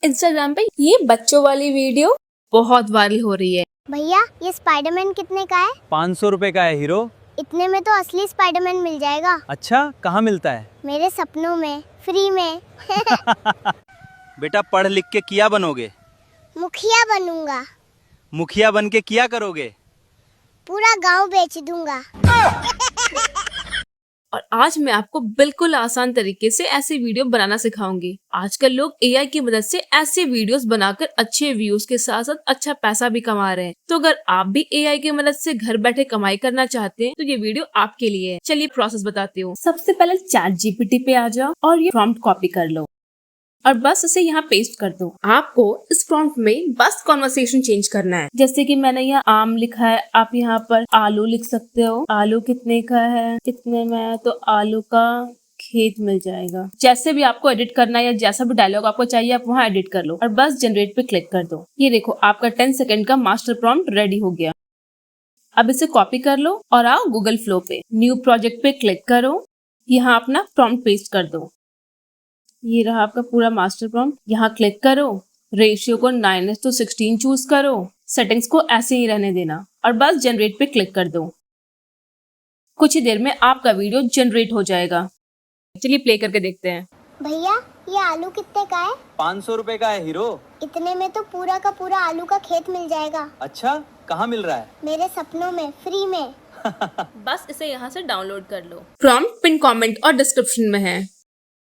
Instagram पे ये बच्चों वाली वीडियो बहुत वायरल हो रही है। भैया ये स्पाइडरमैन कितने का है? 500 रुपए का है हीरो। इतने में तो असली स्पाइडरमैन मिल जाएगा। अच्छा, कहाँ मिलता है? मेरे सपनों में, फ्री में। बेटा पढ़ लिख के किया बनोगे? मुखिया बनूंगा। मुखिया बन के किया करोगे? पूरा गांव बेच दूंगा। और आज मैं आपको बिल्कुल आसान तरीके से ऐसी वीडियो बनाना सिखाऊंगी। आजकल लोग एआई की मदद से ऐसे वीडियोस बनाकर अच्छे व्यूज के साथ साथ अच्छा पैसा भी कमा रहे हैं। तो अगर आप भी एआई की मदद से घर बैठे कमाई करना चाहते हैं तो ये वीडियो आपके लिए है। चलिए प्रोसेस बताती हूँ। सबसे पहले चैट जीपीटी पे आ जाओ और ये प्रॉम्प्ट कॉपी कर लो और बस इसे यहाँ पेस्ट कर दो। आपको इस प्रॉम्प्ट में बस कॉन्वर्सेशन चेंज करना है। जैसे कि मैंने यहाँ आम लिखा है, आप यहाँ पर आलू लिख सकते हो। आलू कितने का है, कितने में है, तो आलू का खेत मिल जाएगा। जैसे भी आपको एडिट करना है या जैसा भी डायलॉग आपको चाहिए आप वहाँ एडिट कर लो और बस जनरेट पे क्लिक कर दो। ये देखो आपका 10 सेकंड का मास्टर प्रॉम्प्ट रेडी हो गया। अब इसे कॉपी कर लो और आओ गूगल फ्लो पे, न्यू प्रोजेक्ट पे क्लिक करो। यहाँ अपना प्रॉम्प्ट पेस्ट कर दो। ये रहा आपका पूरा मास्टर प्रॉम्प्ट। यहाँ क्लिक करो, रेशियो को 9:16 चूज करो, सेटिंग्स को ऐसे ही रहने देना और बस जनरेट पे क्लिक कर दो। कुछ ही देर में आपका वीडियो जनरेट हो जाएगा। चलिए प्ले करके देखते हैं। भैया ये आलू कितने का है? 500 रुपए का है हीरो। इतने में तो पूरा का पूरा आलू का खेत मिल जाएगा। अच्छा, कहाँ मिल रहा है? मेरे सपनों में, फ्री में। बस इसे यहाँ से डाउनलोड कर लो। प्रॉम्प्ट पिन कमेंट और डिस्क्रिप्शन में है।